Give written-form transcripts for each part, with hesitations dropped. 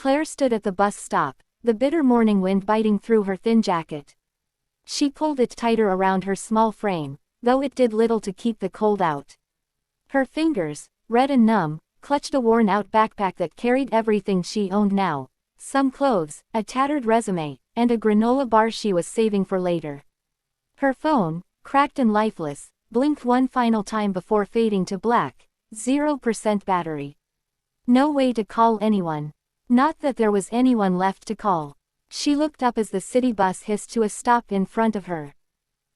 Claire stood at the bus stop, the bitter morning wind biting through her thin jacket. She pulled it tighter around her small frame, though it did little to keep the cold out. Her fingers, red and numb, clutched a worn-out backpack that carried everything she owned now. Some clothes, a tattered resume, and a granola bar she was saving for later. Her phone, cracked and lifeless, blinked one final time before fading to black. 0% battery. No way to call anyone. Not that there was anyone left to call. She looked up as the city bus hissed to a stop in front of her.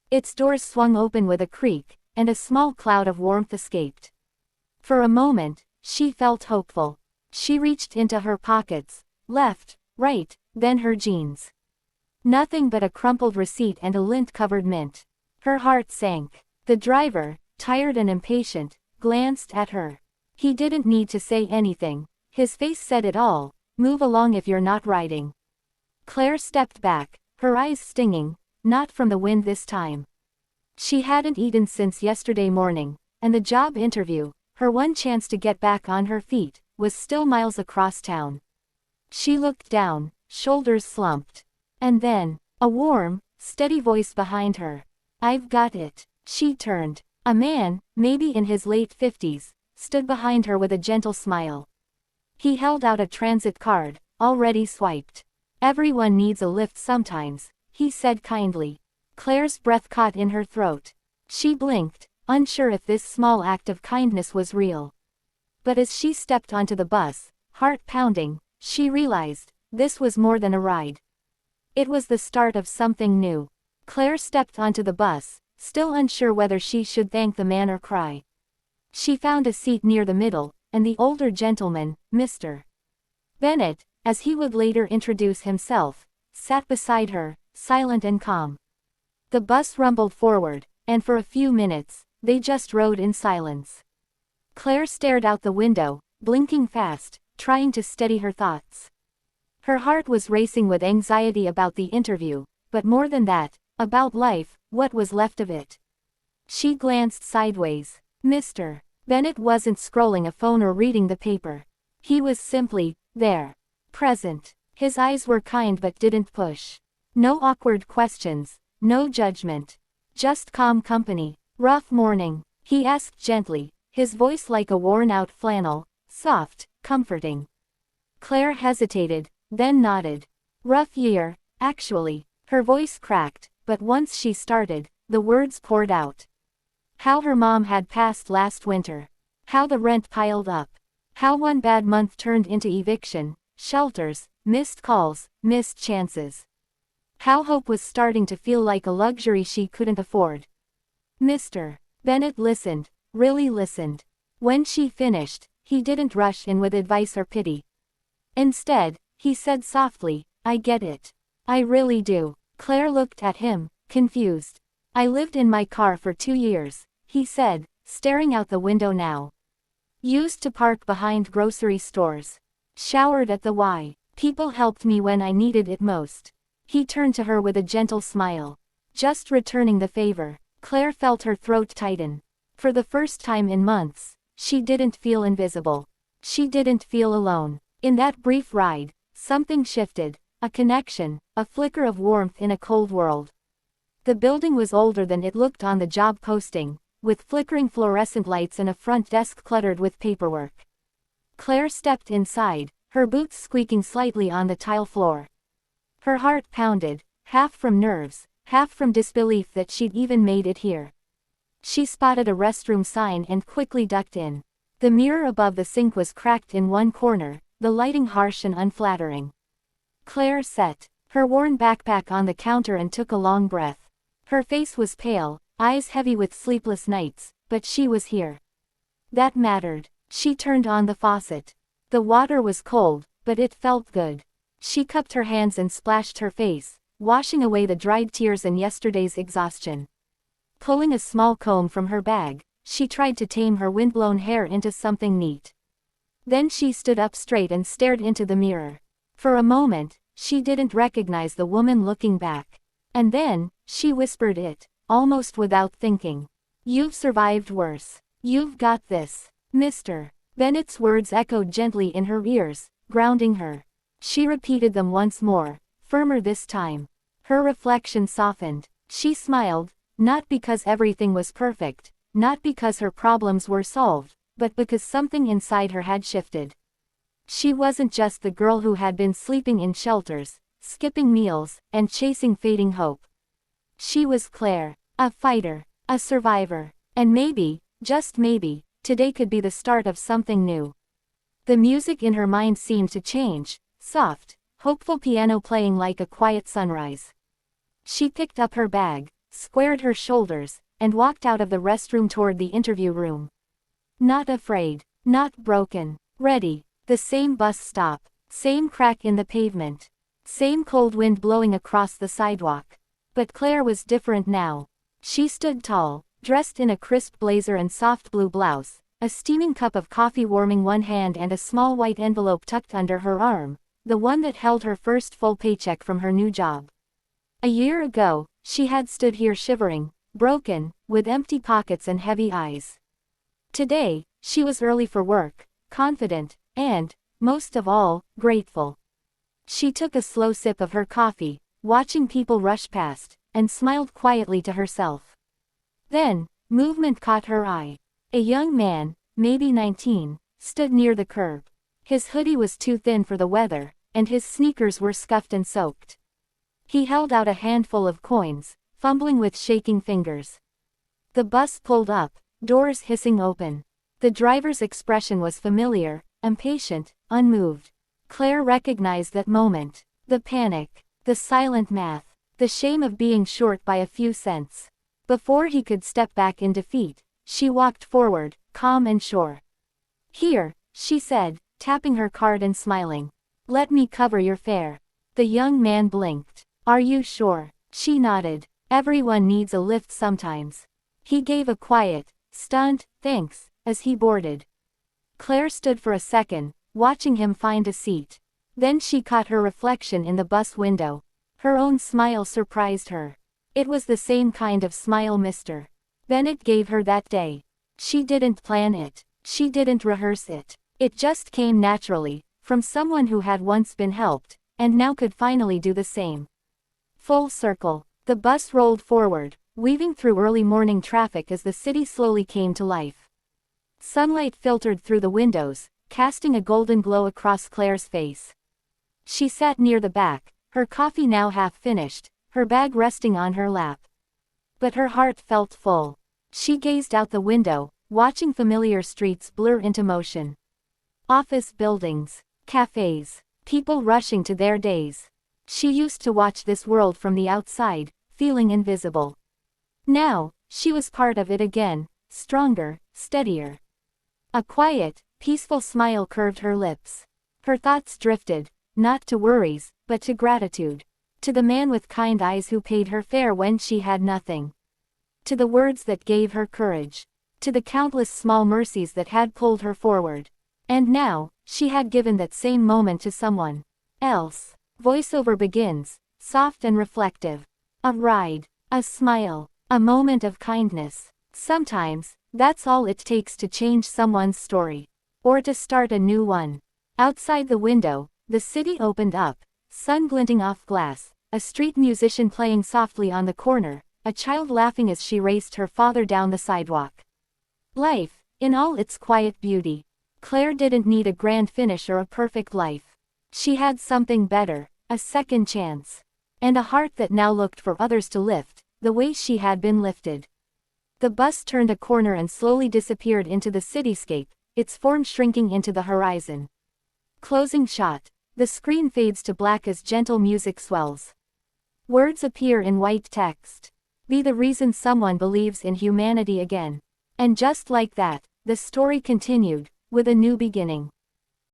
Its doors swung open with a creak, and a small cloud of warmth escaped. For a moment, she felt hopeful. She reached into her pockets, left, right, then her jeans. Nothing but a crumpled receipt and a lint-covered mint. Her heart sank. The driver, tired and impatient, glanced at her. He didn't need to say anything. His face said it all. Move along if you're not riding. Claire stepped back, her eyes stinging, not from the wind this time. She hadn't eaten since yesterday morning, and the job interview, her one chance to get back on her feet, was still miles across town. She looked down, shoulders slumped. And then, a warm, steady voice behind her. I've got it. She turned. A man, maybe in his late 50s, stood behind her with a gentle smile. He held out a transit card, already swiped. Everyone needs a lift sometimes, he said kindly. Claire's breath caught in her throat. She blinked, unsure if this small act of kindness was real. But as she stepped onto the bus, heart pounding, she realized, this was more than a ride. It was the start of something new. Claire stepped onto the bus, still unsure whether she should thank the man or cry. She found a seat near the middle, and the older gentleman, Mr. Bennett, as he would later introduce himself, sat beside her, silent and calm. The bus rumbled forward, and for a few minutes, they just rode in silence. Claire stared out the window, blinking fast, trying to steady her thoughts. Her heart was racing with anxiety about the interview, but more than that, about life, what was left of it. She glanced sideways. Mr. Bennett wasn't scrolling a phone or reading the paper. He was simply, there. Present. His eyes were kind but didn't push. No awkward questions, no judgment. Just calm company. Rough morning, he asked gently, his voice like a worn-out flannel, soft, comforting. Claire hesitated, then nodded. Rough year, actually. Her voice cracked, but once she started, the words poured out. How her mom had passed last winter. How the rent piled up. How one bad month turned into eviction, shelters, missed calls, missed chances. How hope was starting to feel like a luxury she couldn't afford. Mr. Bennett listened, really listened. When she finished, he didn't rush in with advice or pity. Instead, he said softly, I get it. I really do. Claire looked at him, confused. I lived in my car for 2 years, he said, staring out the window now. Used to park behind grocery stores. Showered at the Y. People helped me when I needed it most. He turned to her with a gentle smile. Just returning the favor. Claire felt her throat tighten. For the first time in months, she didn't feel invisible. She didn't feel alone. In that brief ride, something shifted, a connection, a flicker of warmth in a cold world. The building was older than it looked on the job posting, with flickering fluorescent lights and a front desk cluttered with paperwork. Claire stepped inside, her boots squeaking slightly on the tile floor. Her heart pounded, half from nerves, half from disbelief that she'd even made it here. She spotted a restroom sign and quickly ducked in. The mirror above the sink was cracked in one corner, the lighting harsh and unflattering. Claire set her worn backpack on the counter and took a long breath. Her face was pale, eyes heavy with sleepless nights, but she was here. That mattered. She turned on the faucet. The water was cold, but it felt good. She cupped her hands and splashed her face, washing away the dried tears and yesterday's exhaustion. Pulling a small comb from her bag, she tried to tame her windblown hair into something neat. Then she stood up straight and stared into the mirror. For a moment, she didn't recognize the woman looking back. And then, she whispered it, almost without thinking. You've survived worse. You've got this. Mr. Bennett's words echoed gently in her ears, grounding her. She repeated them once more, firmer this time. Her reflection softened. She smiled, not because everything was perfect, not because her problems were solved, but because something inside her had shifted. She wasn't just the girl who had been sleeping in shelters, skipping meals, and chasing fading hope. She was Claire, a fighter, a survivor, and maybe, just maybe, today could be the start of something new. The music in her mind seemed to change, soft, hopeful piano playing like a quiet sunrise. She picked up her bag, squared her shoulders, and walked out of the restroom toward the interview room. Not afraid, not broken, ready. The same bus stop, same crack in the pavement, same cold wind blowing across the sidewalk. But Claire was different now. She stood tall, dressed in a crisp blazer and soft blue blouse, a steaming cup of coffee warming one hand and a small white envelope tucked under her arm, the one that held her first full paycheck from her new job. A year ago, she had stood here shivering, broken, with empty pockets and heavy eyes. Today, she was early for work, confident, and, most of all, grateful. She took a slow sip of her coffee, watching people rush past, and smiled quietly to herself. Then, movement caught her eye. A young man, maybe 19, stood near the curb. His hoodie was too thin for the weather, and his sneakers were scuffed and soaked. He held out a handful of coins, fumbling with shaking fingers. The bus pulled up, doors hissing open. The driver's expression was familiar, impatient, unmoved. Claire recognized that moment. The panic, the silent math, the shame of being short by a few cents. Before he could step back in defeat, she walked forward, calm and sure. "Here," she said, tapping her card and smiling. "Let me cover your fare." The young man blinked. "Are you sure?" She nodded. "Everyone needs a lift sometimes." He gave a quiet, stunned, "Thanks," as he boarded. Claire stood for a second, watching him find a seat. Then she caught her reflection in the bus window. Her own smile surprised her. It was the same kind of smile Mr. Bennett gave her that day. She didn't plan it. She didn't rehearse it. It just came naturally, from someone who had once been helped, and now could finally do the same. Full circle. The bus rolled forward, weaving through early morning traffic as the city slowly came to life. Sunlight filtered through the windows, casting a golden glow across Claire's face. She sat near the back, her coffee now half finished, her bag resting on her lap. But her heart felt full. She gazed out the window, watching familiar streets blur into motion. Office buildings, cafes, people rushing to their days. She used to watch this world from the outside, feeling invisible. Now, she was part of it again, stronger, steadier. A quiet, peaceful smile curved her lips. Her thoughts drifted, not to worries, but to gratitude. To the man with kind eyes who paid her fare when she had nothing. To the words that gave her courage. To the countless small mercies that had pulled her forward. And now, she had given that same moment to someone else. Voiceover begins, soft and reflective. A ride, a smile, a moment of kindness. Sometimes, that's all it takes to change someone's story. Or to start a new one. Outside the window, the city opened up, sun glinting off glass, a street musician playing softly on the corner, a child laughing as she raced her father down the sidewalk. Life, in all its quiet beauty. Claire didn't need a grand finish or a perfect life. She had something better, a second chance. And a heart that now looked for others to lift, the way she had been lifted. The bus turned a corner and slowly disappeared into the cityscape, its form shrinking into the horizon. Closing shot. The screen fades to black as gentle music swells. Words appear in white text. Be the reason someone believes in humanity again. And just like that, the story continued, with a new beginning.